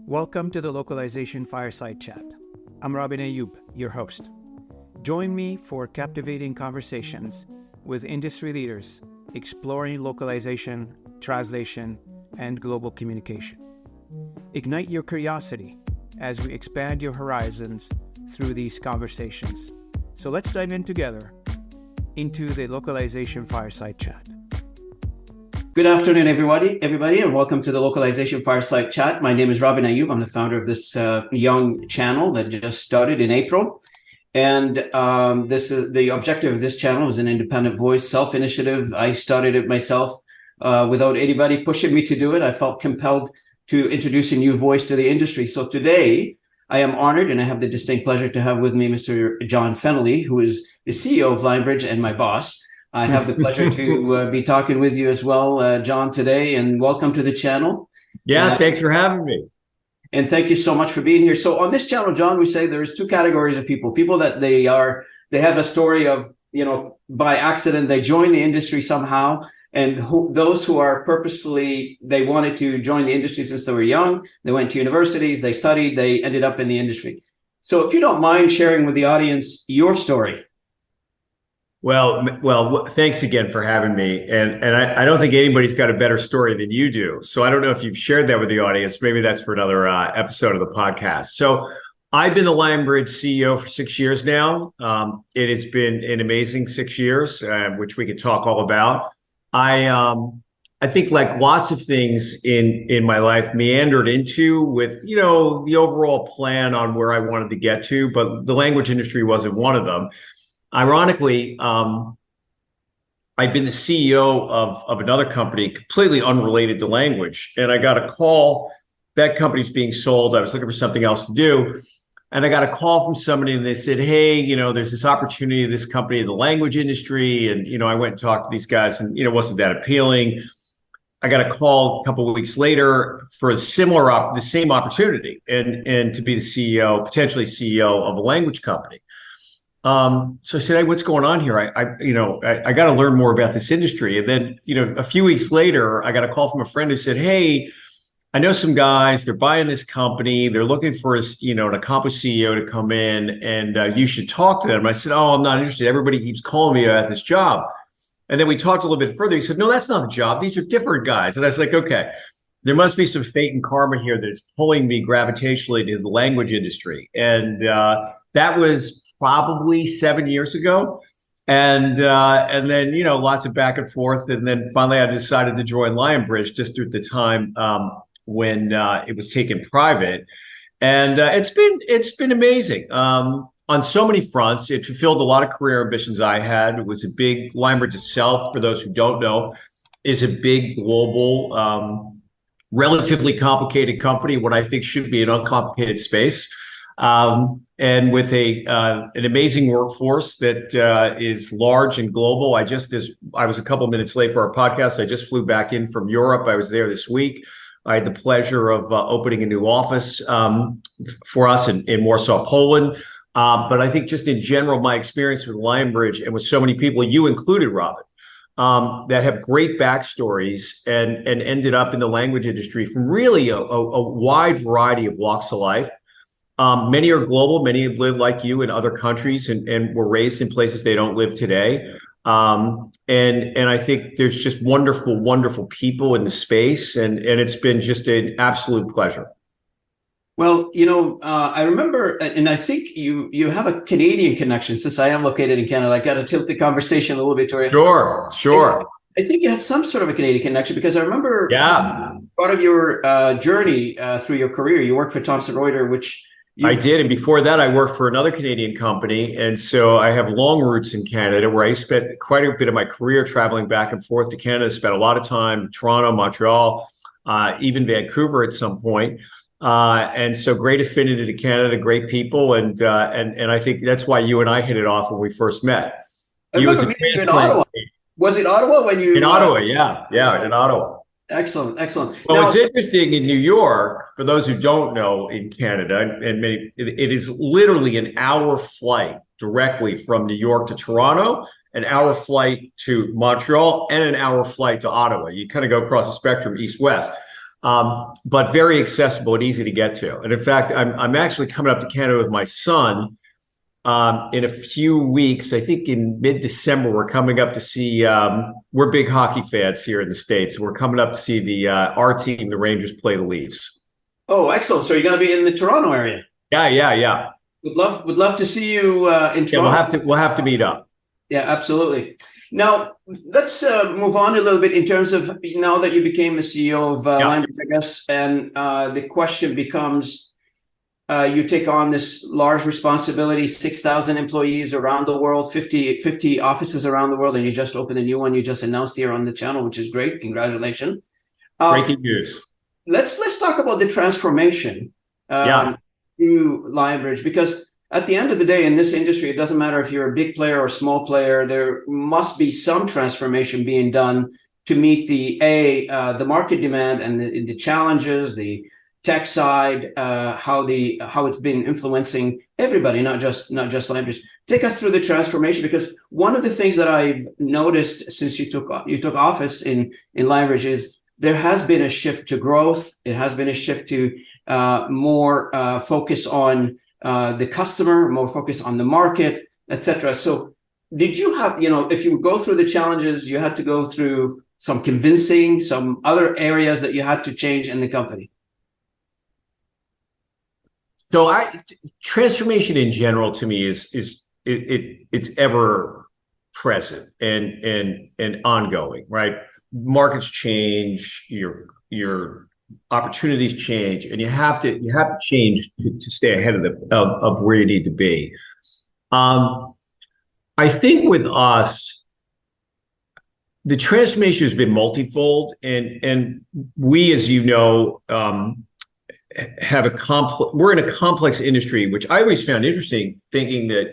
Welcome to the Localization Fireside Chat. I'm Robin Ayub, your host. Join me for captivating conversations with industry leaders exploring localization, translation, and global communication. Ignite your curiosity as we expand your horizons through these conversations. So let's dive in together into the Localization Fireside Chat. Good afternoon, everybody, and welcome to the Localization Fireside Chat. My name is Robin Ayub. I'm the founder of this young channel that just started in April. And this is the objective of this channel is an independent voice, self-initiative. I started it myself without anybody pushing me to do it. I felt compelled to introduce a new voice to the industry. So today, I am honored and I have the distinct pleasure to have with me Mr. John Fennelly, who is the CEO of Lionbridge and my boss. I have the pleasure to be talking with you as well, John, today, and welcome to the channel. Yeah, thanks for having me. And thank you so much for being here. So on this channel, John, we say there's two categories of people that they have a story of, by accident, they join the industry somehow. And those who are purposefully, they wanted to join the industry since they were young. They went to universities, they studied, they ended up in the industry. So if you don't mind sharing with the audience your story. Well, thanks again for having me. And I don't think anybody's got a better story than you do. So I don't know if you've shared that with the audience. Maybe that's for another episode of the podcast. So I've been the Lionbridge CEO for 6 years now. It has been an amazing 6 years, which we could talk all about. I think like lots of things in my life meandered into with, the overall plan on where I wanted to get to, but the language industry wasn't one of them. Ironically, I'd been the CEO of another company completely unrelated to language. And I got a call, that company's being sold. I was looking for something else to do. And I got a call from somebody and they said, hey, there's this opportunity in this company in the language industry. And, I went and talked to these guys and, it wasn't that appealing. I got a call a couple of weeks later for the same opportunity and to be the CEO, potentially CEO of a language company. So I said, hey, what's going on here? I got to learn more about this industry. And then, a few weeks later, I got a call from a friend who said, hey, I know some guys, they're buying this company. They're looking for an accomplished CEO to come in and you should talk to them. I said, oh, I'm not interested. Everybody keeps calling me about this job. And then we talked a little bit further. He said, no, that's not the job. These are different guys. And I was like, okay, there must be some fate and karma here that it's pulling me gravitationally to the language industry. And that was probably 7 years ago. And then, lots of back and forth. And then finally I decided to join Lionbridge just through the time when it was taken private. And it's been amazing on so many fronts. It fulfilled a lot of career ambitions I had. It was a big, Lionbridge itself, for those who don't know, is a big global, relatively complicated company, what I think should be an uncomplicated space. And with an amazing workforce that is large and global. I was a couple of minutes late for our podcast. I just flew back in from Europe. I was there this week. I had the pleasure of opening a new office for us in Warsaw, Poland. But I think just in general, my experience with Lionbridge and with so many people, you included, Robin, that have great backstories and ended up in the language industry from really a wide variety of walks of life. Many are global. Many have lived like you in other countries and were raised in places they don't live today. And I think there's just wonderful, wonderful people in the space. And it's been just an absolute pleasure. Well, I remember, and I think you have a Canadian connection. Since I am located in Canada, I got to tilt the conversation a little bit toward. Sure. I think you have some sort of a Canadian connection because I remember part of your journey through your career. You worked for Thomson Reuters, which I did. And before that, I worked for another Canadian company. And so I have long roots in Canada where I spent quite a bit of my career traveling back and forth to Canada, spent a lot of time in Toronto, Montreal, even Vancouver at some point. And so great affinity to Canada, great people. And I think that's why you and I hit it off when we first met. You was in Ottawa. Was it Ottawa when you? In Ottawa, yeah, in Ottawa. Excellent. Well, now, it's interesting in New York, for those who don't know, in Canada, and it is literally an hour flight directly from New York to Toronto, an hour flight to Montreal, and an hour flight to Ottawa. You kind of go across the spectrum, east-west. but very accessible and easy to get to. And in fact, I'm actually coming up to Canada with my son in a few weeks. I think in mid-December, we're coming up to see, we're big hockey fans here in the States. We're coming up to see our team, the Rangers, play the Leafs. Oh, excellent. So you're going to be in the Toronto area. Yeah. Would love to see you in Toronto. We'll have to meet up. Yeah, absolutely. Now, let's move on a little bit in terms of now that you became the CEO of Lionbridge, I guess, and the question becomes, you take on this large responsibility, 6,000 employees around the world, 50 offices around the world, and you just opened a new one you just announced here on the channel, which is great. Congratulations. Breaking news. Let's talk about the transformation through Lionbridge, because at the end of the day, in this industry, it doesn't matter if you're a big player or a small player, there must be some transformation being done to meet the market demand and the challenges, the tech side, how it's been influencing everybody, not just Lionbridge. Take us through the transformation, because one of the things that I've noticed since you took office in Lionbridge is there has been a shift to growth. It has been a shift to more focus on the customer, more focus on the market, etc. So did you have, if you go through the challenges, you had to go through some convincing, some other areas that you had to change in the company? So transformation in general to me it's ever present and ongoing, right? Markets change, your opportunities change, and you have to change to stay ahead of where you need to be. I think with us, the transformation has been multifold, and we, as you know, we're in a complex industry, which I always found interesting, thinking that,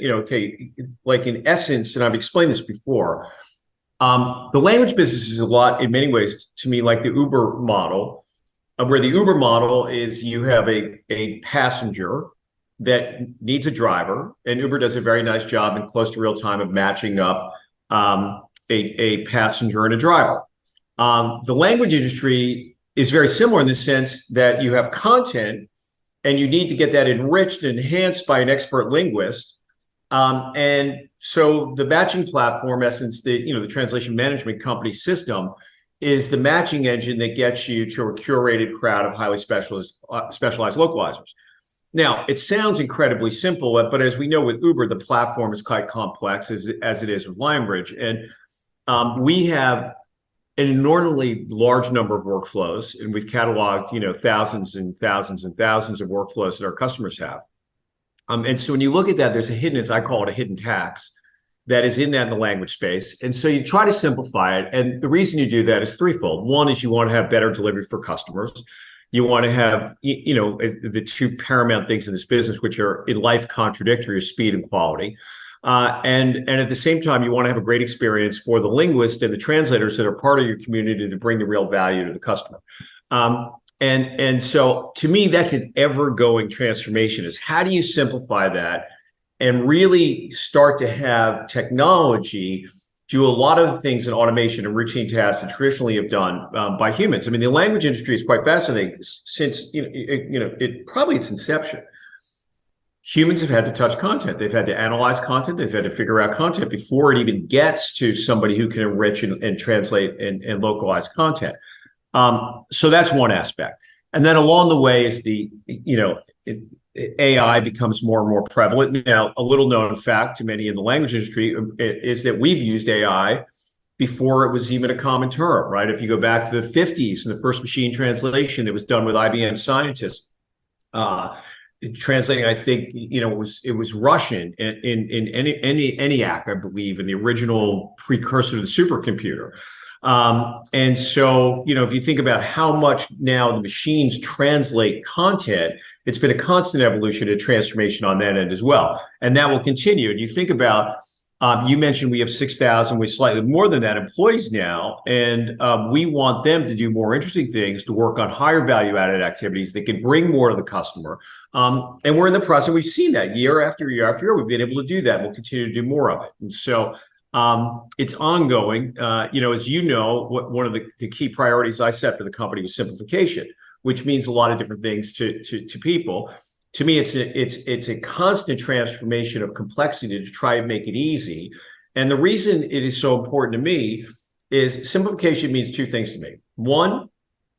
like in essence, and I've explained this before, the language business is a lot, in many ways, to me, like the Uber model, where the Uber model is you have a passenger that needs a driver, and Uber does a very nice job in close to real time of matching up a passenger and a driver. The language industry is very similar in the sense that you have content and you need to get that enriched and enhanced by an expert linguist. And so the matching platform, essence, the translation management company system, is the matching engine that gets you to a curated crowd of highly specialized localizers. Now, it sounds incredibly simple, but as we know with Uber, the platform is quite complex as it is with Lionbridge. And we have an inordinately large number of workflows, and we've cataloged, thousands and thousands and thousands of workflows that our customers have. And so when you look at that, there's as I call it, a hidden tax that is in the language space. And so you try to simplify it. And the reason you do that is threefold. One is you want to have better delivery for customers. You want to have, the two paramount things in this business, which are in life contradictory, are speed and quality. And at the same time, you want to have a great experience for the linguists and the translators that are part of your community to bring the real value to the customer. And so to me, that's an ever-going transformation, is how do you simplify that and really start to have technology do a lot of the things in automation and routine tasks that traditionally have done by humans. I mean, the language industry is quite fascinating since probably its inception. Humans have had to touch content. They've had to analyze content. They've had to figure out content before it even gets to somebody who can enrich and translate and localize content. So that's one aspect. And then along the way is AI becomes more and more prevalent. Now, a little known fact to many in the language industry is that we've used AI before it was even a common term, right? If you go back to the 50s and the first machine translation that was done with IBM scientists, translating, I think, it was Russian in ENIAC, I believe, in the original precursor to the supercomputer. And so, if you think about how much now the machines translate content, it's been a constant evolution and transformation on that end as well. And that will continue. And you think about, you mentioned we have 6,000, we slightly more than that employees now. And we want them to do more interesting things, to work on higher value added activities that can bring more to the customer. And we're in the process. We've seen that year after year after year, we've been able to do that. And we'll continue to do more of it. And so it's ongoing. As you know, one of the key priorities I set for the company was simplification. which means a lot of different things to people. To me, it's a constant transformation of complexity to try and make it easy. And the reason it is so important to me is simplification means two things to me. One,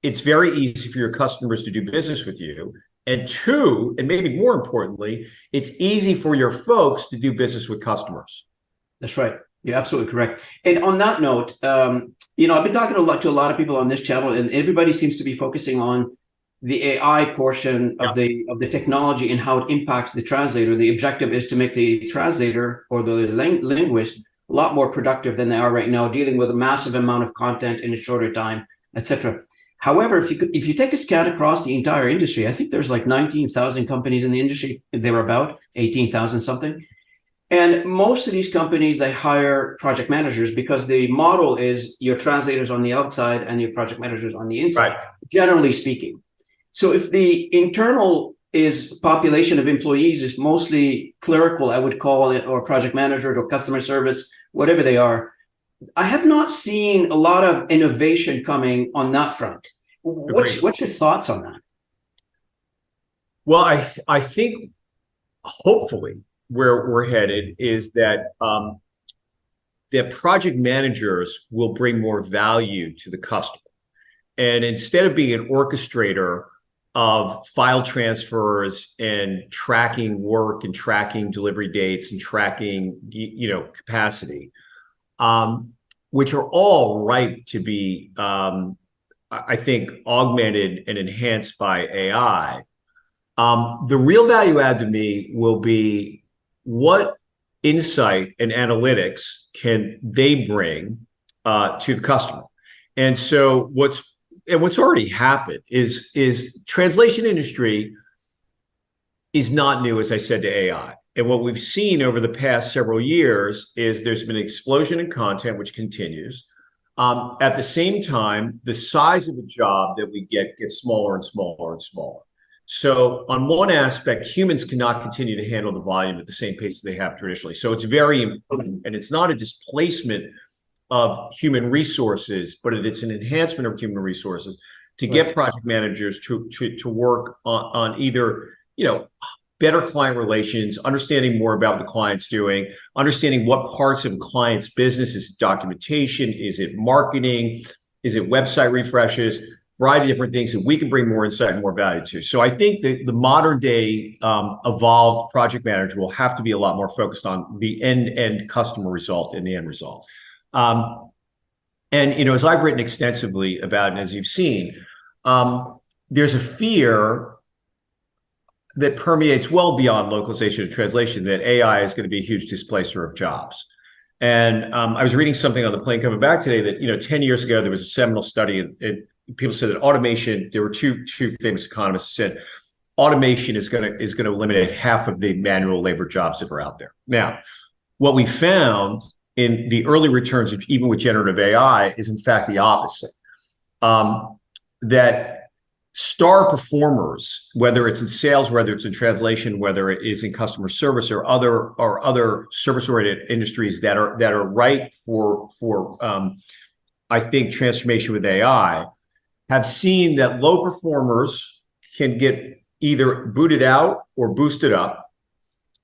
it's very easy for your customers to do business with you. And two, and maybe more importantly, it's easy for your folks to do business with customers. That's right. You're absolutely correct. And on that note, I've been talking to a lot of people on this channel, and everybody seems to be focusing on the AI portion of the technology and how it impacts the translator. The objective is to make the translator or the linguist a lot more productive than they are right now, dealing with a massive amount of content in a shorter time, etc. However, if you take a scan across the entire industry, I think there's like 19,000 companies in the industry. They were about 18,000 something. And most of these companies, they hire project managers because the model is your translators on the outside and your project managers on the inside, generally speaking. So if the internal population of employees is mostly clerical, I would call it, or project manager or customer service, whatever they are, I have not seen a lot of innovation coming on that front. What's your thoughts on that? Well, I think hopefully where we're headed is that project managers will bring more value to the customer. And instead of being an orchestrator of file transfers and tracking work and tracking delivery dates and tracking, capacity, which are all ripe to be, I think, augmented and enhanced by AI. The real value add to me will be what insight and analytics can they bring to the customer. And so what's already happened is translation industry is not new, as I said, to AI. And what we've seen over the past several years is there's been an explosion in content, which continues. At the same time, the size of the job that we get gets smaller and smaller and smaller. So on one aspect, humans cannot continue to handle the volume at the same pace that they have traditionally. So it's very important, and it's not a displacement of human resources, but it's an enhancement of human resources to get project managers to work on either, better client relations, understanding more about what the client's doing, understanding what parts of a client's business is documentation, is it marketing, is it website refreshes, variety of different things that we can bring more insight and more value to. So I think that the modern day evolved project manager will have to be a lot more focused on the end customer result and the end result. And, as I've written extensively about, and as you've seen, there's a fear that permeates well beyond localization and translation that AI is going to be a huge displacer of jobs. And I was reading something on the plane coming back today that, 10 years ago, there was a seminal study and people said that automation, there were two famous economists who said automation is going to eliminate half of the manual labor jobs that are out there. Now, what we found in the early returns, even with generative AI, is in fact the opposite. That star performers, whether it's in sales, whether it's in translation, whether it is in customer service or other service-oriented industries that are right for I think transformation with AI, have seen that low performers can get either booted out or boosted up,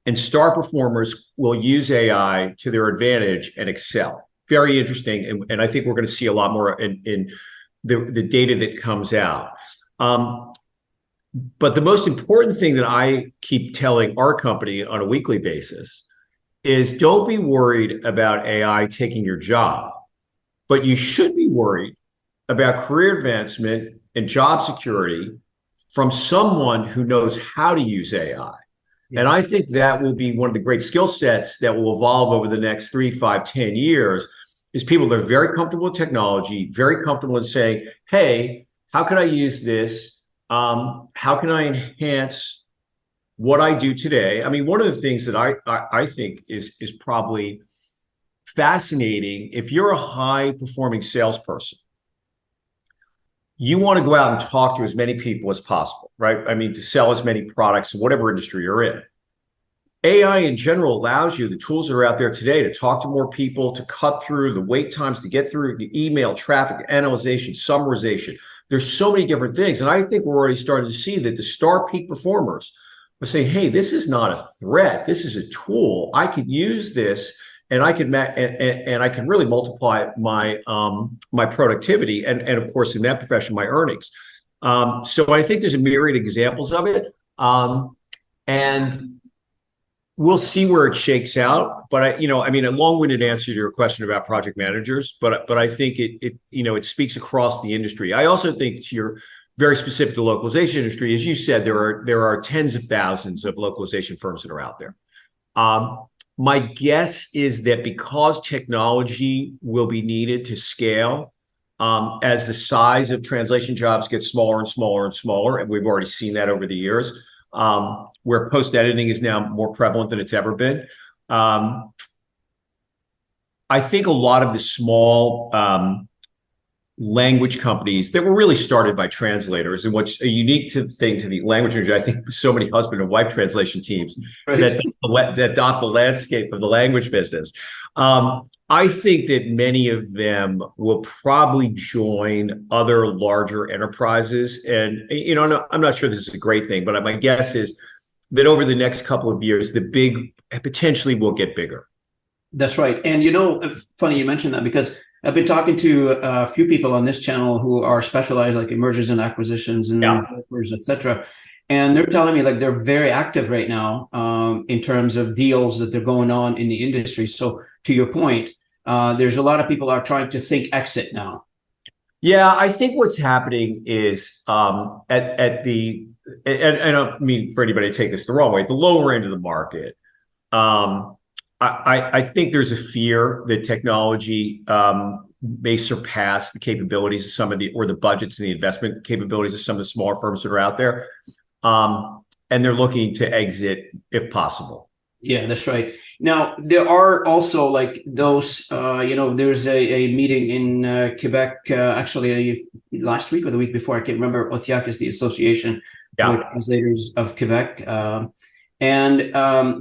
and star performers will use AI to their advantage and excel. Very interesting, and I think we're going to see a lot more in the data that comes out. But the most important thing that I keep telling our company on a weekly basis is don't be worried about AI taking your job, but you should be worried about career advancement and job security from someone who knows how to use AI. Yeah. And I think that will be one of the great skill sets that will evolve over the next 3, 5, 10 years, is people that are very comfortable with technology, very comfortable in saying, hey, how can I use this? How can I enhance what I do today? I mean, one of the things that I think is probably fascinating, if you're a high-performing salesperson, you want to go out and talk to as many people as possible, right? I mean, to sell as many products in whatever industry you're in. AI in general allows you, the tools that are out there today, to talk to more people, to cut through the wait times, to get through the email traffic, analyzation, summarization, There's so many different things. And I think we're already starting to see that the star peak performers are saying, hey, this is not a threat. This is a tool. I could use this and I could and I can really multiply my my productivity and of course in that profession my earnings. So I think there's a myriad of examples of it, and we'll see where it shakes out. But I mean, a long-winded answer to your question about project managers, but I think it speaks across the industry. I also think to your very specific to the localization industry, as you said, there are tens of thousands of localization firms that are out there. My guess is that because technology will be needed to scale, as the size of translation jobs gets smaller and smaller and smaller, and we've already seen that over the years, where post-editing is now more prevalent than it's ever been. I think a lot of the small language companies that were really started by translators, and what's a unique thing to the language industry, I think so many husband and wife translation teams that dot the landscape of the language business. I think that many of them will probably join other larger enterprises. And, I'm not sure this is a great thing, but my guess is that over the next couple of years, the big potentially will get bigger. That's right. And, funny you mentioned that, because I've been talking to a few people on this channel who are specialized like in mergers and acquisitions and et cetera. And they're telling me like they're very active right now in terms of deals that they're going on in the industry. So to your point, there's a lot of people are trying to think exit now. Yeah, I think what's happening is at the, and I don't mean for anybody to take this the wrong way, at the lower end of the market, I think there's a fear that technology may surpass the capabilities of some of the, or the budgets and the investment capabilities of some of the smaller firms that are out there. And they're looking to exit if possible. Yeah, that's right. Now, there are also like those, there's a meeting in Quebec, actually last week or the week before, I can't remember. OTIAC is the Association for Translators of Quebec. And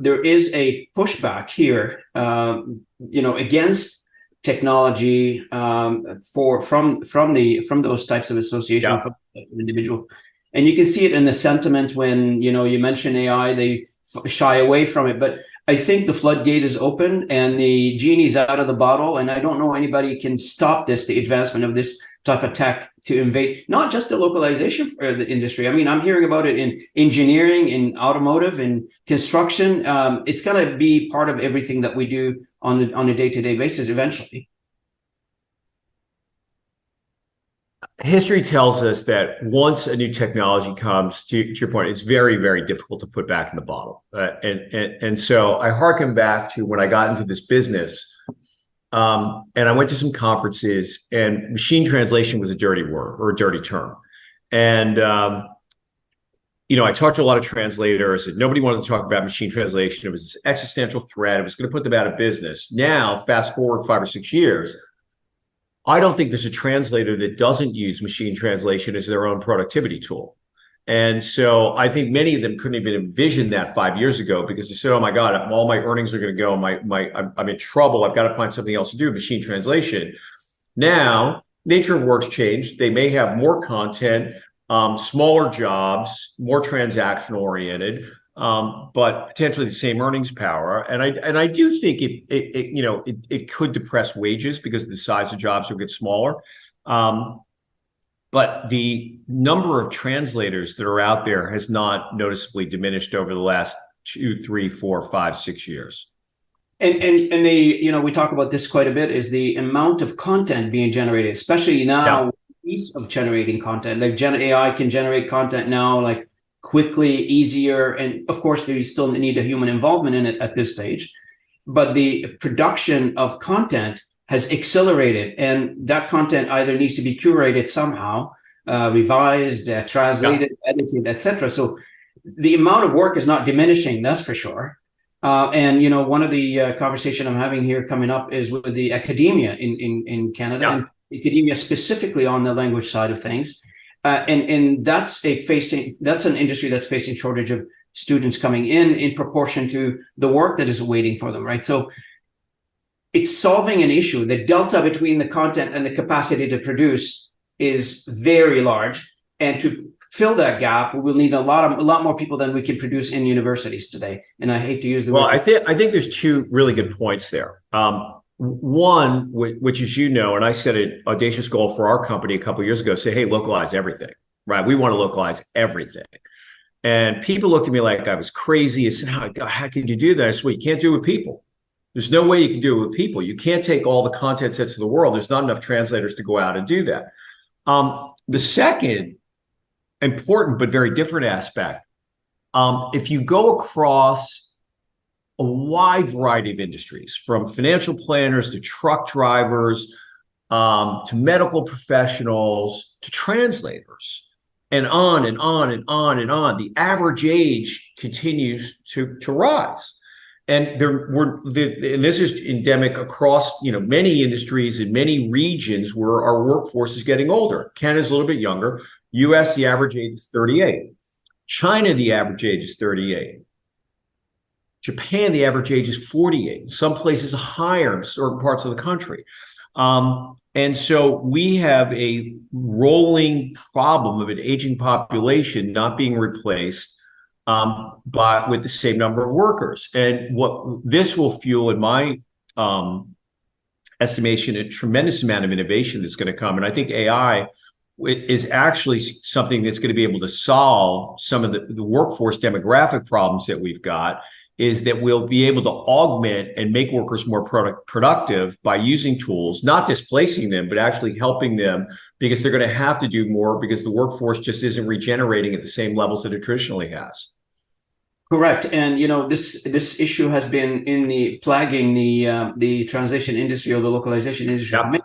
there is a pushback here, against technology from those types of associations, from individual. And you can see it in the sentiment when, you mention AI, they shy away from it. But I think the floodgate is open and the genie's out of the bottle. And I don't know anybody can stop this, the advancement of this type of tech to invade, not just the localization for the industry. I mean, I'm hearing about it in engineering, in automotive, in construction. It's going to be part of everything that we do on a day-to-day basis eventually. History tells us that once a new technology comes, to your point, it's very, very difficult to put back in the bottle. And so I hearken back to when I got into this business, and I went to some conferences, and machine translation was a dirty word or a dirty term. And, I talked to a lot of translators, and nobody wanted to talk about machine translation. It was this existential threat. It was going to put them out of business. Now, fast forward 5 or 6 years, I don't think there's a translator that doesn't use machine translation as their own productivity tool. And so I think many of them couldn't even envision that 5 years ago, because they said, oh my God, all my earnings are going to go. I'm in trouble. I've got to find something else to do, machine translation. Now, nature of work's changed. They may have more content, smaller jobs, more transactional oriented, but potentially the same earnings power. And I do think it could depress wages because the size of jobs will get smaller. But the number of translators that are out there has not noticeably diminished over the last 2, 3, 4, 5, 6 years. And we talk about this quite a bit, is the amount of content being generated, especially now, ease of generating content. Like AI can generate content now, like quickly, easier. And of course, you still need a human involvement in it at this stage. But the production of content has accelerated, and that content either needs to be curated somehow, revised, translated, edited, etc. So the amount of work is not diminishing, that's for sure. And one of the conversation I'm having here coming up is with the academia in Canada, and academia specifically on the language side of things. And that's an industry that's facing shortage of students coming in proportion to the work that is waiting for them, right? So it's solving an issue. The delta between the content and the capacity to produce is very large, and to fill that gap, we will need a lot more people than we can produce in universities today. And I hate to use the Well, word. I think there's two really good points there. One, which is, and I set an audacious goal for our company a couple of years ago, say, hey, localize everything, right? We want to localize everything. And people looked at me like I was crazy. I said, how can you do that? I said, well, you can't do it with people. There's no way you can do it with people. You can't take all the content sets of the world. There's not enough translators to go out and do that. The second important but very different aspect, if you go across a wide variety of industries, from financial planners to truck drivers, to medical professionals, to translators, and on and on and on and on, the average age continues to rise. And this is endemic across many industries in many regions where our workforce is getting older. Canada's a little bit younger. US, the average age is 38. China, the average age is 38. Japan, the average age is 48. Some places higher in certain parts of the country. And so we have a rolling problem of an aging population not being replaced but with the same number of workers. And what this will fuel, in my estimation, a tremendous amount of innovation that's going to come. And I think AI is actually something that's going to be able to solve some of the workforce demographic problems that we've got, is that we'll be able to augment and make workers more productive by using tools, not displacing them, but actually helping them, because they're going to have to do more because the workforce just isn't regenerating at the same levels that it traditionally has. Correct. And this issue has been plaguing the translation industry or the localization industry. Yep.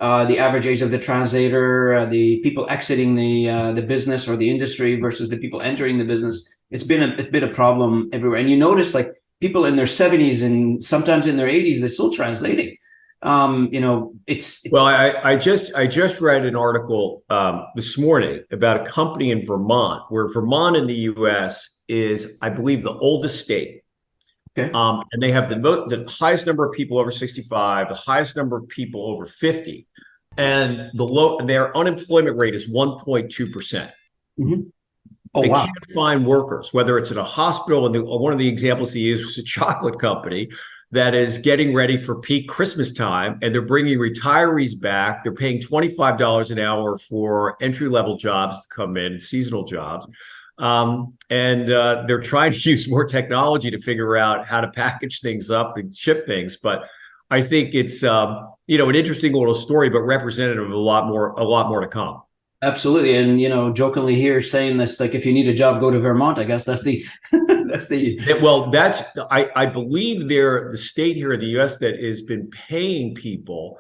The average age of the translator, the people exiting the business or the industry versus the people entering the business. It's been a problem everywhere. And you notice, like, people in their 70s and sometimes in their 80s, they're still translating. It's well, I just read an article this morning about a company in Vermont, where Vermont in the US is, I believe, the oldest state. Okay. And they have the highest number of people over 65, the highest number of people over 50, and their unemployment rate is 1.2%. Mm-hmm. Oh, they wow. can't find workers, whether it's at a hospital. And one of the examples they used was a chocolate company that is getting ready for peak Christmas time, and they're bringing retirees back. They're paying $25 an hour for entry-level jobs to come in, seasonal jobs. And they're trying to use more technology to figure out how to package things up and ship things. But I think it's an interesting little story, but representative of a lot more to come. Absolutely. And jokingly here saying this, like, if you need a job, go to Vermont. I guess that's the I believe they're the state here in the US that has been paying people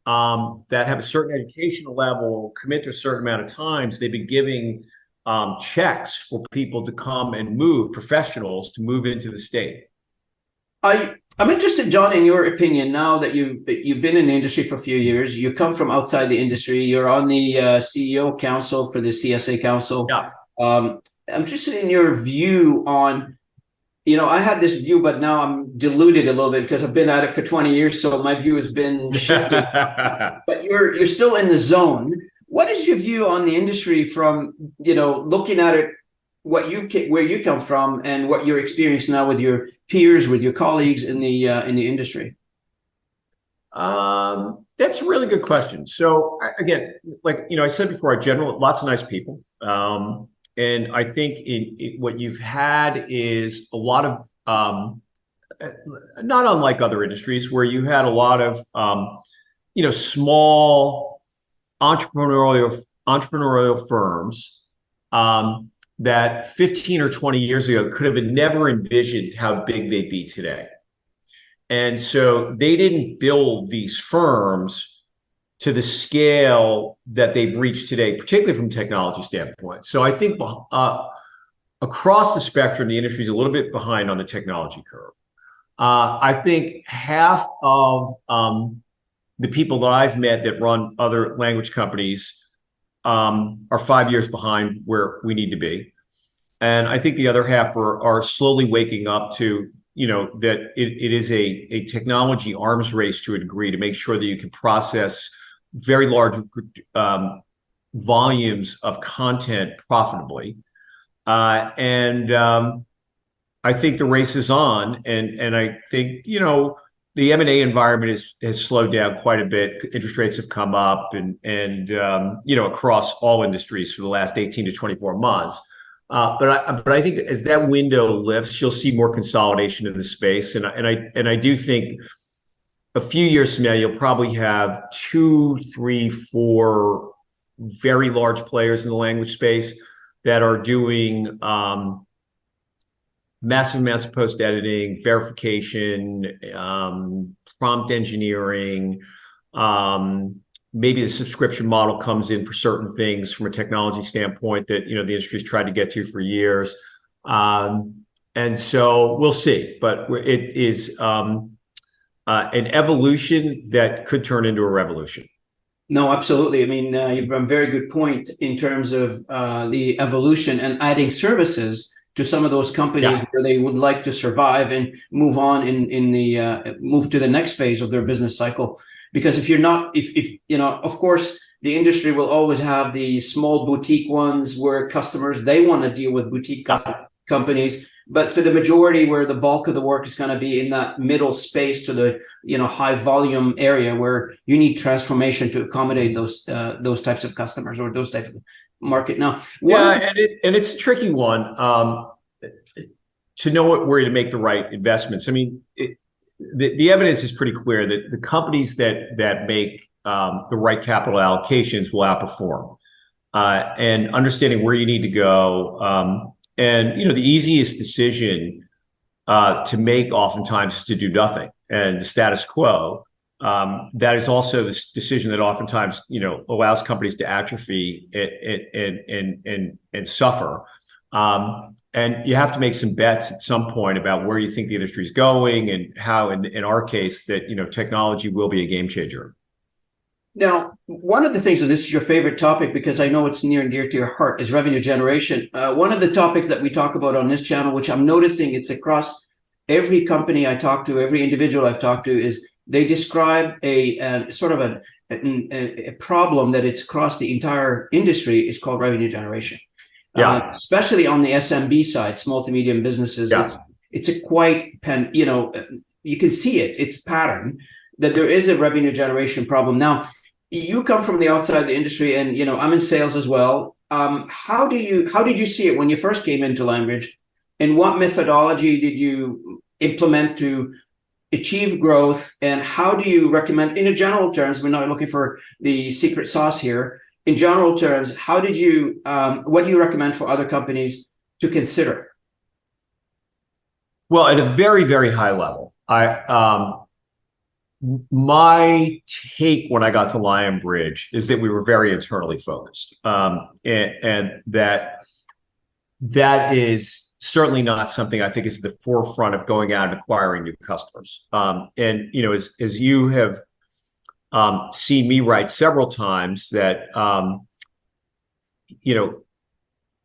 that have a certain educational level, commit to a certain amount of times. They've been giving checks for people to come and move, professionals to move into the state. I'm interested, John, in your opinion, now that you've been in the industry for a few years. You come from outside the industry. You're on the CEO Council for the CSA Council. Yeah. I'm interested in your view on, I had this view, but now I'm diluted a little bit because I've been at it for 20 years. So my view has been shifted. But you're still in the zone. What is your view on the industry from, looking at it, where you come from and what you're experiencing now with your peers, with your colleagues in the industry? That's a really good question. So again, like, I said before, lots of nice people. And I think what you've had is a lot of, not unlike other industries, where you had a lot of, small entrepreneurial firms that 15 or 20 years ago could have never envisioned how big they'd be today. And so they didn't build these firms to the scale that they've reached today, particularly from a technology standpoint. So I think across the spectrum, the industry is a little bit behind on the technology curve. I think half of the people that I've met that run other language companies are 5 years behind where we need to be. And I think the other half are slowly waking up to, that it is a technology arms race to a degree, to make sure that you can process very large volumes of content profitably. I think the race is on, and I think, you know, the M&A environment has slowed down quite a bit. Interest rates have come up, and you know, across all industries for the last 18 to 24 months. But I think as that window lifts, you'll see more consolidation in the space, and I do think a few years from now you'll probably have 2, 3, 4 very large players in the language space that are doing massive amounts of post editing, verification, prompt engineering. Maybe the subscription model comes in for certain things from a technology standpoint that, you know, the industry's tried to get to for years. And so we'll see, but it is an evolution that could turn into a revolution. No, absolutely. I mean, you've got a very good point in terms of the evolution and adding services to some of those companies where they would like to survive and move on in the move to the next phase of their business cycle. Because if you're not, if you know, of course, the industry will always have the small boutique ones where customers, they want to deal with boutique companies. But for the majority, where the bulk of the work is going to be in that middle space to the, you know, high volume area where you need transformation to accommodate those types of customers or those types of market. Now, and it's a tricky one to know where to make the right investments. I mean, the evidence is pretty clear that the companies that make the right capital allocations will outperform, and understanding where you need to go. And, you know, the easiest decision to make oftentimes is to do nothing and the status quo. That is also the decision that oftentimes, you know, allows companies to atrophy and suffer. And you have to make some bets at some point about where you think the industry is going and how, in our case, that, you know, technology will be a game changer. Now, one of the things, and this is your favorite topic because I know it's near and dear to your heart, is revenue generation. One of the topics that we talk about on this channel, which I'm noticing it's across every company I talk to, every individual I've talked to, is they describe a sort of a problem that it's across the entire industry is called revenue generation. Especially on the SMB side, small to medium businesses. It's a quite, you know, you can see it's pattern that there is a revenue generation problem. Now, you come from the outside the industry, and, you know, I'm in sales as well. How did you see it when you first came into Lionbridge, and what methodology did you implement to achieve growth? And how do you recommend, in a general terms, we're not looking for the secret sauce here, in general terms, how did you, what do you recommend for other companies to consider? Well, at a very, very high level, my take when I got to Lionbridge is that we were very internally focused, and that is certainly not something I think is at the forefront of going out and acquiring new customers. And, you know, as you have seen me write several times, that you know,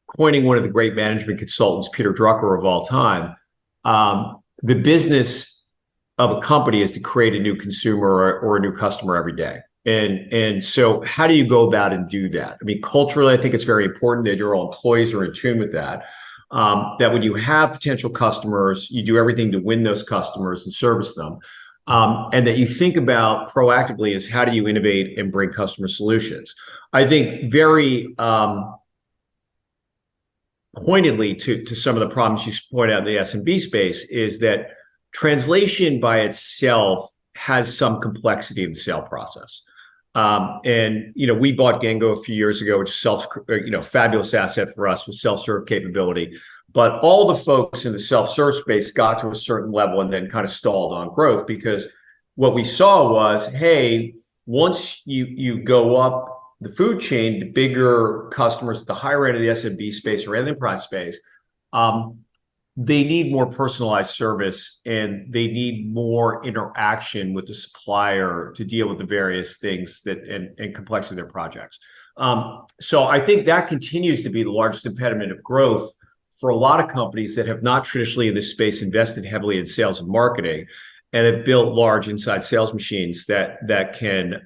coining one of the great management consultants, Peter Drucker of all time, the business of a company is to create a new consumer or a new customer every day. And so how do you go about and do that? I mean, culturally, I think it's very important that your employees are in tune with that. That when you have potential customers, you do everything to win those customers and service them. And that you think about proactively is how do you innovate and bring customer solutions? I think very pointedly to some of the problems you point out in the SMB space is that translation by itself has some complexity in the sale process. And, you know, we bought Gengo a few years ago, which is fabulous asset for us with self-serve capability. But all the folks in the self-serve space got to a certain level and then kind of stalled on growth, because what we saw was, hey, once you go up the food chain, the bigger customers at the higher end of the SMB space or enterprise space, they need more personalized service, and they need more interaction with the supplier to deal with the various things that and complexity of their projects. So I think that continues to be the largest impediment of growth for a lot of companies that have not traditionally in this space invested heavily in sales and marketing, and have built large inside sales machines that can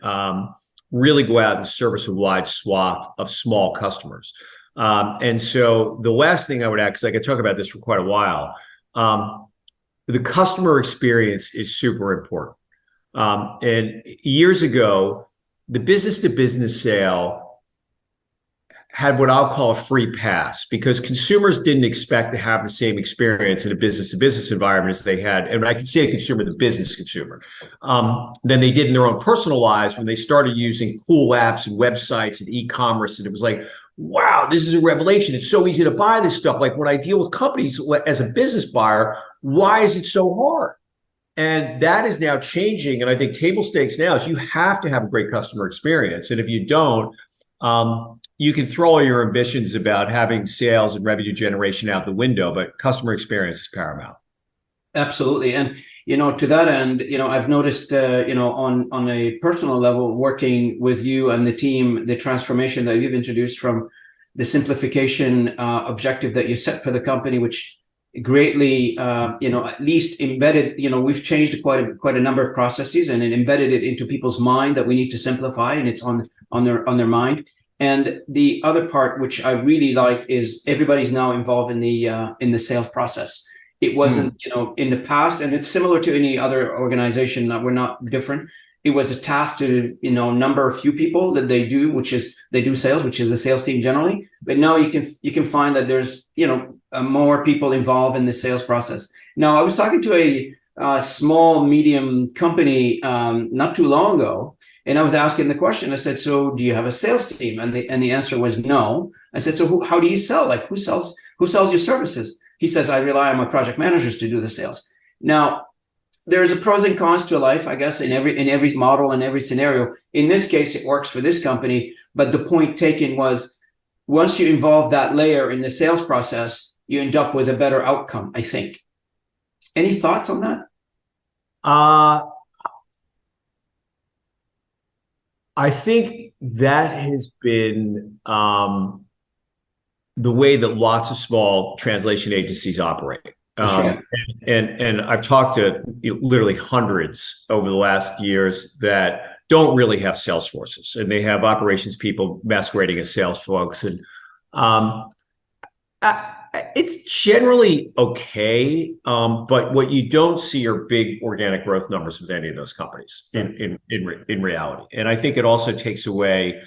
really go out and service a wide swath of small customers. And so the last thing I would add, because I could talk about this for quite a while, the customer experience is super important. And years ago, the business-to-business sale had what I'll call a free pass, because consumers didn't expect to have the same experience in a business-to-business environment as they had, and I could say a consumer, the business consumer, than they did in their own personal lives when they started using cool apps and websites and e-commerce. And it was like, wow, this is a revelation. It's so easy to buy this stuff. Like when I deal with companies as a business buyer, why is it so hard? And that is now changing. And I think table stakes now is you have to have a great customer experience. And if you don't, you can throw all your ambitions about having sales and revenue generation out the window, but customer experience is paramount. Absolutely. And, to that end, I've noticed, on a personal level, working with you and the team, the transformation that you've introduced from the simplification objective that you set for the company, which greatly, at least embedded, we've changed quite a number of processes, and it embedded it into people's mind that we need to simplify, and it's on their mind. And the other part, which I really like, is everybody's now involved in the sales process. It wasn't, in the past, and it's similar to any other organization. We're not different. It was a task to, number a few people that they do sales, which is a sales team generally. But now you can find that there's, more people involved in the sales process. Now, I was talking to a small, medium company not too long ago, and I was asking the question. I said, "So, do you have a sales team?" And the answer was no. I said, "So, how do you sell? Like, who sells your services?" He says, "I rely on my project managers to do the sales." Now, there's a pros and cons to life, I guess, in every model and every scenario. In this case, it works for this company, but the point taken was, once you involve that layer in the sales process, you end up with a better outcome, I think. Any thoughts on that? I think that has been the way that lots of small translation agencies operate. Right. And I've talked to literally hundreds over the last years that don't really have sales forces, and they have operations people masquerading as sales folks. And it's generally okay, but what you don't see are big organic growth numbers with any of those companies in reality. And I think it also takes away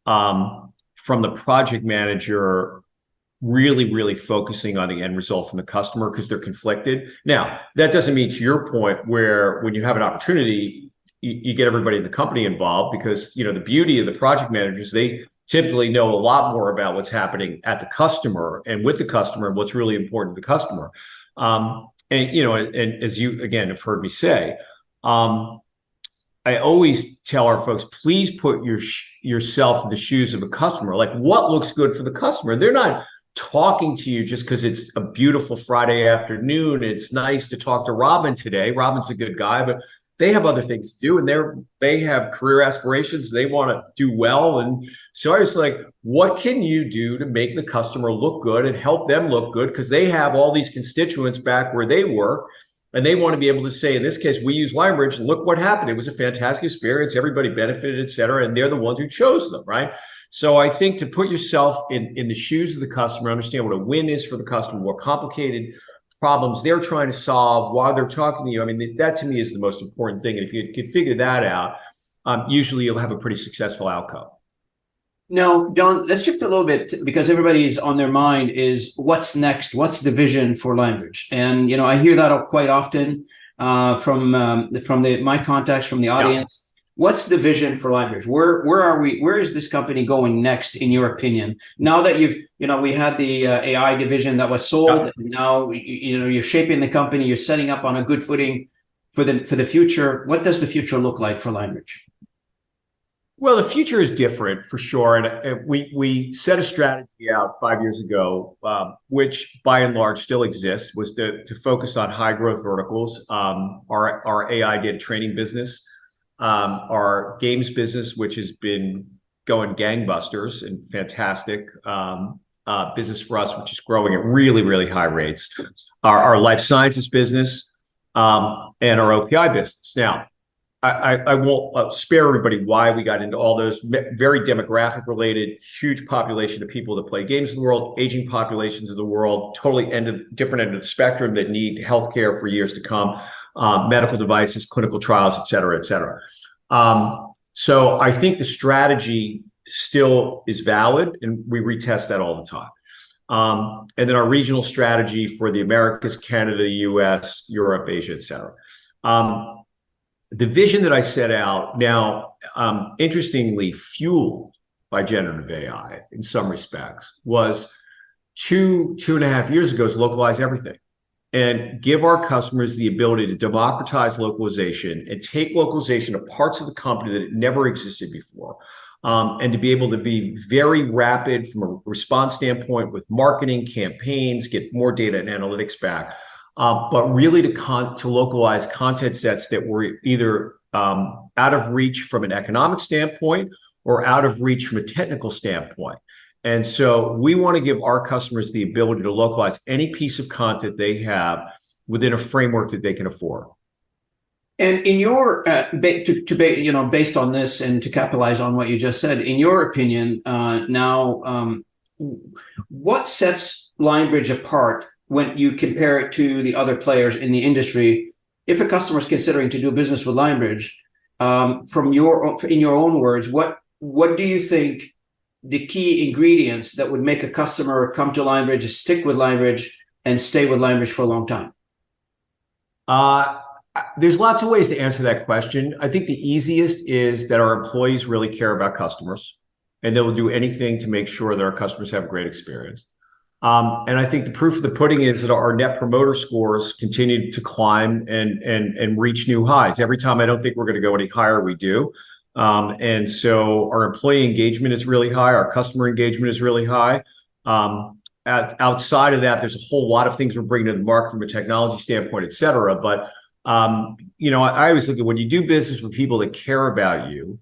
from the project manager really focusing on the end result from the customer, because they're conflicted. Now, that doesn't mean, to your point, where when you have an opportunity, you get everybody in the company involved, because the beauty of the project managers, they typically know a lot more about what's happening at the customer and with the customer and what's really important to the customer. And as you again have heard me say, I always tell our folks, please put yourself in the shoes of a customer. Like, what looks good for the customer? They're not talking to you just because it's a beautiful Friday afternoon. It's nice to talk to Robin today. Robin's a good guy, but they have other things to do, and they have career aspirations. They want to do well. And so I was like, what can you do to make the customer look good and help them look good? Because they have all these constituents back where they work, and they want to be able to say, in this case, we use Lionbridge, and look what happened. It was a fantastic experience. Everybody benefited, et cetera. And they're the ones who chose them, right? So I think to put yourself in the shoes of the customer, understand what a win is for the customer, what complicated problems they're trying to solve while they're talking to you. I mean, that to me is the most important thing. And if you can figure that out, usually you'll have a pretty successful outcome. Now, John, let's shift a little bit, because everybody's on their mind is what's next? What's the vision for Lionbridge? And, I hear that quite often from my contacts from the audience. Yeah. What's the vision for Lionbridge? Where are we? Where is this company going next, in your opinion? Now that we had the AI division that was sold, yeah. Now you're shaping the company, you're setting up on a good footing for the future. What does the future look like for Lionbridge? Well, the future is different for sure, and we set a strategy out 5 years ago, which by and large still exists, was to focus on high growth verticals. Our AI data training business. Our games business, which has been going gangbusters and fantastic business for us, which is growing at really high rates. Our life sciences business and our OPI business. Now, I won't spare everybody why we got into all those very demographic related, huge population of people that play games in the world, aging populations of the world, totally different end of the spectrum that need healthcare for years to come, medical devices, clinical trials, et cetera, et cetera. So I think the strategy still is valid, and we retest that all the time. And then our regional strategy for the Americas, Canada, US, Europe, Asia, et cetera. The vision that I set out now, interestingly fueled by generative AI in some respects, was two and a half years ago, is localize everything and give our customers the ability to democratize localization and take localization to parts of the company that it never existed before. And to be able to be very rapid from a response standpoint with marketing campaigns, get more data and analytics back, but really to localize content sets that were either out of reach from an economic standpoint or out of reach from a technical standpoint. And so we want to give our customers the ability to localize any piece of content they have within a framework that they can afford. And in your, based on this and to capitalize on what you just said, in your opinion, what sets Lionbridge apart when you compare it to the other players in the industry? If a customer is considering to do business with Lionbridge, in your own words, what do you think the key ingredients that would make a customer come to Lionbridge, stick with Lionbridge, and stay with Lionbridge for a long time? There's lots of ways to answer that question. I think the easiest is that our employees really care about customers, and they will do anything to make sure that our customers have a great experience. And I think the proof of the pudding is that our net promoter scores continue to climb and reach new highs. Every time I don't think we're going to go any higher, we do. And so our employee engagement is really high. Our customer engagement is really high. Outside of that, there's a whole lot of things we're bringing to the market from a technology standpoint, et cetera. But, I always look at when you do business with people that care about you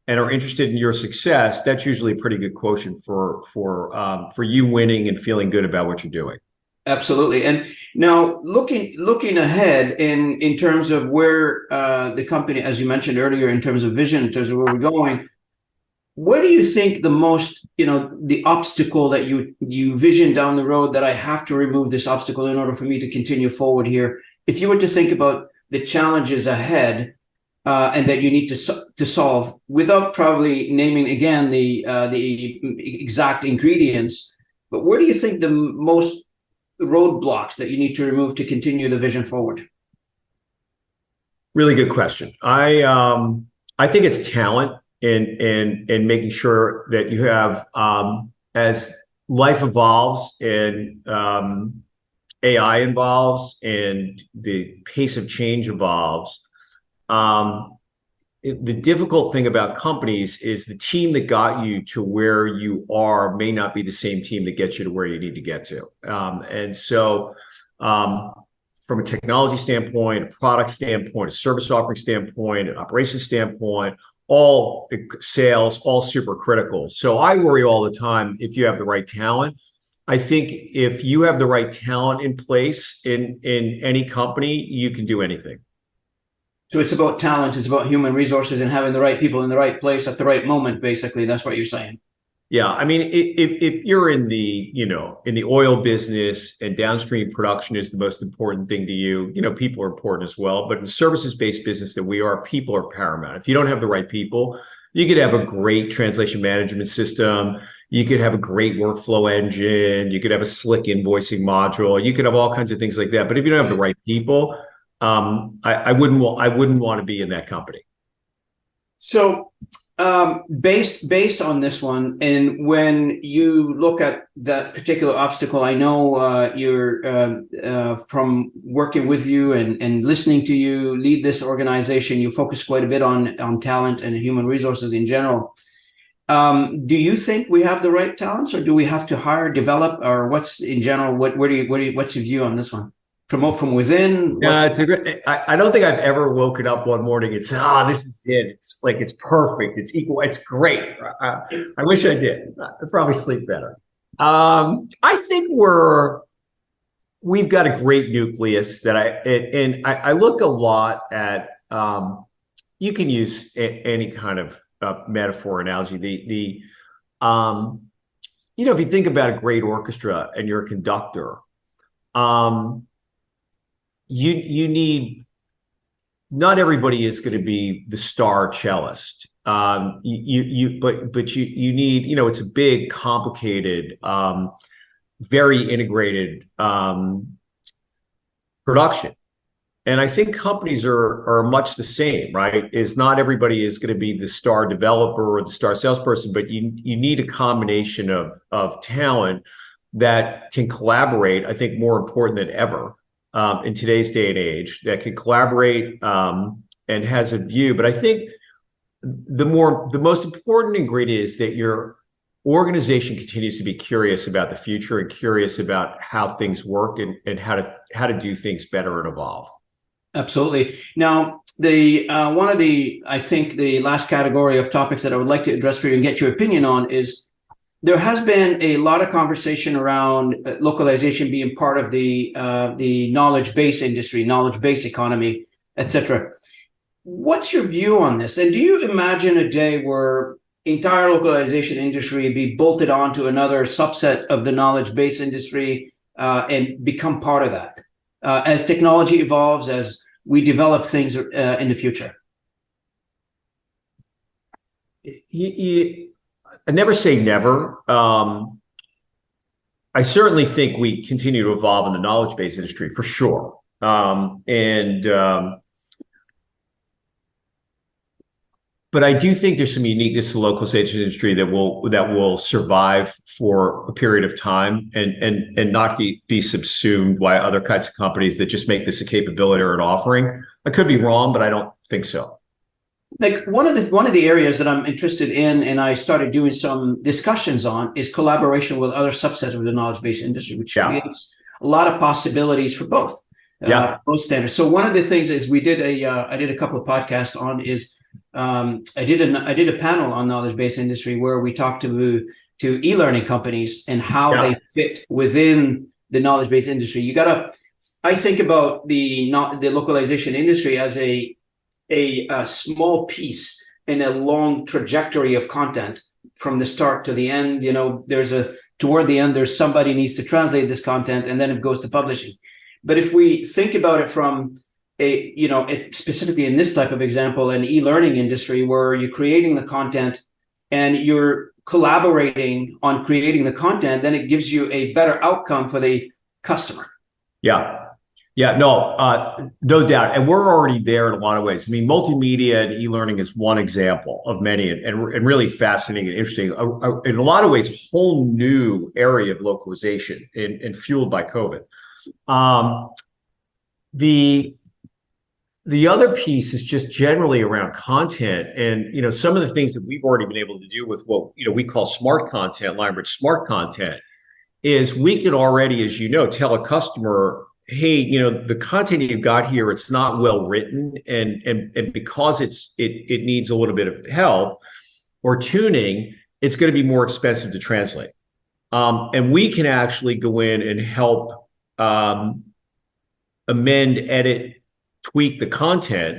and are interested in your success, that's usually a pretty good quotient for you winning and feeling good about what you're doing. Absolutely. And now looking ahead in terms of where the company, as you mentioned earlier, in terms of vision, in terms of where we're going, what do you think the most, the obstacle that you vision down the road that I have to remove this obstacle in order for me to continue forward here? If you were to think about the challenges ahead and that you need to solve, without probably naming again the exact ingredients, but where do you think the most roadblocks that you need to remove to continue the vision forward? Really good question. I think it's talent and making sure that you have, as life evolves and AI evolves and the pace of change evolves, the difficult thing about companies is the team that got you to where you are may not be the same team that gets you to where you need to get to. And so from a technology standpoint, a product standpoint, a service offering standpoint, an operations standpoint, all sales, all super critical. So I worry all the time if you have the right talent. I think if you have the right talent in place in any company, you can do anything. So it's about talent, it's about human resources and having the right people in the right place at the right moment, basically. That's what you're saying. Yeah, I mean, if you're in the, in the oil business and downstream production is the most important thing to you, people are important as well. But in the services-based business that we are, people are paramount. If you don't have the right people, you could have a great translation management system. You could have a great workflow engine. You could have a slick invoicing module. You could have all kinds of things like that. But if you don't have the right people, I wouldn't want to be in that company. So based on this one, and when you look at that particular obstacle, I know you're from working with you and listening to you lead this organization, you focus quite a bit on talent and human resources in general. Do you think we have the right talents, or do we have to hire, develop, or what's in general? What's your view on this one? Promote from within? Yeah, it's a great. I don't think I've ever woken up one morning and said, this is it. It's like, it's perfect. It's equal. It's great. I wish I did. I'd probably sleep better. I think we've got a great nucleus that I look a lot at you can use any kind of metaphor analogy. If you think about a great orchestra and you're a conductor, you need, not everybody is going to be the star cellist. But you need, it's a big, complicated, very integrated production. And I think companies are much the same, right? Is not everybody is going to be the star developer or the star salesperson, but you need a combination of talent that can collaborate, I think more important than ever in today's day and age, that can collaborate and has a view. But I think the most important ingredient is that your organization continues to be curious about the future and curious about how things work and how to do things better and evolve. Absolutely. Now, I think the last category of topics that I would like to address for you and get your opinion on is there has been a lot of conversation around localization being part of the knowledge base industry, knowledge base economy, etc. What's your view on this? And do you imagine a day where entire localization industry be bolted onto another subset of the knowledge base industry and become part of that as technology evolves, as we develop things in the future? I never say never. I certainly think we continue to evolve in the knowledge base industry for sure. But I do think there's some uniqueness to the localization industry that will survive for a period of time and not be subsumed by other kinds of companies that just make this a capability or an offering. I could be wrong, but I don't think so. Like one of the areas that I'm interested in, and I started doing some discussions on, is collaboration with other subsets of the knowledge-based industry, which creates a lot of possibilities for both. For both standards. So one of the things is I did a couple of podcasts on is. I did a panel on knowledge-based industry where we talked to e-learning companies and how they fit within the knowledge-based industry. I think about the localization industry as a small piece in a long trajectory of content from the start to the end. Toward the end, there's somebody needs to translate this content, and then it goes to publishing. But if we think about it from specifically in this type of example, an e-learning industry where you're creating the content and you're collaborating on creating the content, then it gives you a better outcome for the customer. No doubt. And we're already there in a lot of ways. I mean, multimedia and e-learning is one example of many and really fascinating and interesting. In a lot of ways, a whole new area of localization and fueled by COVID. The other piece is just generally around content. And, some of the things that we've already been able to do with what, we call smart content, Lionbridge Smart Content, is we can already, as you know, tell a customer, hey, the content you've got here, it's not well written. And because it needs a little bit of help or tuning, it's going to be more expensive to translate. And we can actually go in and help amend, edit, tweak the content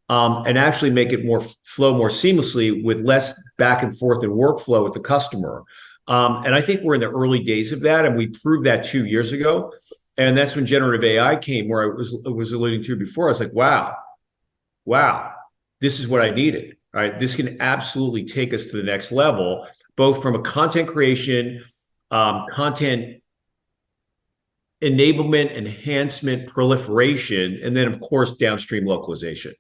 and actually make it flow more seamlessly with less back and forth and workflow with the customer. And I think we're in the early days of that, and we proved that 2 years ago. And that's when generative AI came, where I was alluding to before. I was like, wow, this is what I needed. All right, this can absolutely take us to the next level, both from a content creation, content enablement, enhancement, proliferation, and then of course downstream localization.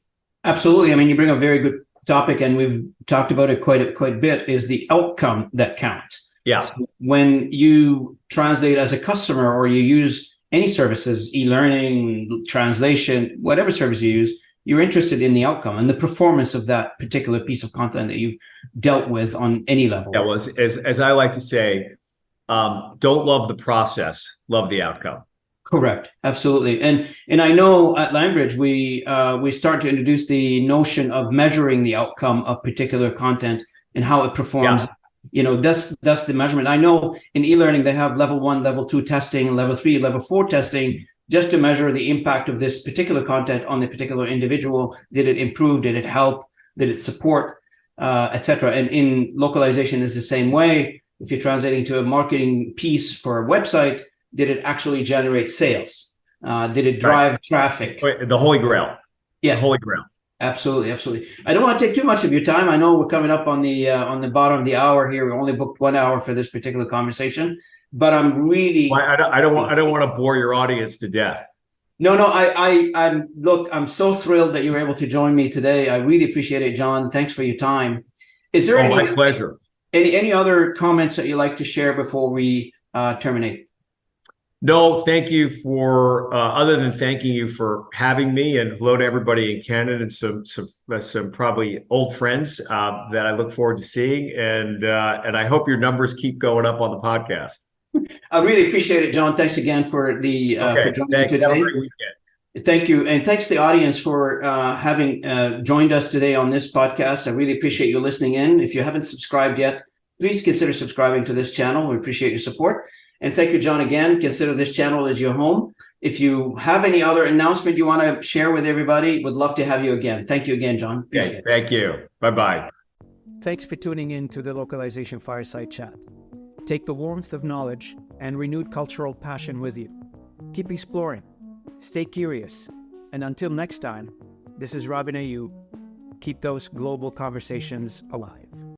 Absolutely. I mean, you bring a very good topic, and we've talked about it quite a bit, is the outcome that counts. So when you translate as a customer, or you use any services, e-learning, translation, whatever service you use, you're interested in the outcome and the performance of that particular piece of content that you've dealt with on any level. That was, as I like to say, don't love the process, love the outcome. Correct. Absolutely. And I know at Lionbridge, we start to introduce the notion of measuring the outcome of particular content and how it performs. That's the measurement. I know in e-learning, they have level 1, level 2 testing, level 3, level 4 testing just to measure the impact of this particular content on the particular individual. Did it improve? Did it help? Did it support, etc.? And in localization is the same way. If you're translating to a marketing piece for a website, did it actually generate sales? Did it drive traffic? The Holy Grail. Yeah, the Holy Grail. Absolutely, absolutely. I don't want to take too much of your time. I know we're coming up on the bottom of the hour here. We only booked 1 hour for this particular conversation, but I'm really. Well, I don't want to bore your audience to death. No. I'm so thrilled that you were able to join me today. I really appreciate it, John. Thanks for your time. Is there my pleasure. Any other comments that you'd like to share before we terminate? No, thank you for, other than thanking you for having me, and hello to everybody in Canada and some probably old friends that I look forward to seeing. And I hope your numbers keep going up on the podcast. I really appreciate it, John. Thanks again for for joining me today. Have a great weekend. Thank you. And thanks to the audience for having joined us today on this podcast. I really appreciate you listening in. If you haven't subscribed yet, please consider subscribing to this channel. We appreciate your support. And thank you, John, again. Consider this channel as your home. If you have any other announcement you want to share with everybody, would love to have you again. Thank you again, John. Okay, thank you. Bye-bye. Thanks for tuning in to the Localization Fireside Chat. Take the warmth of knowledge and renewed cultural passion with you. Keep exploring. Stay curious. And until next time, this is Robin Ayub. Keep those global conversations alive.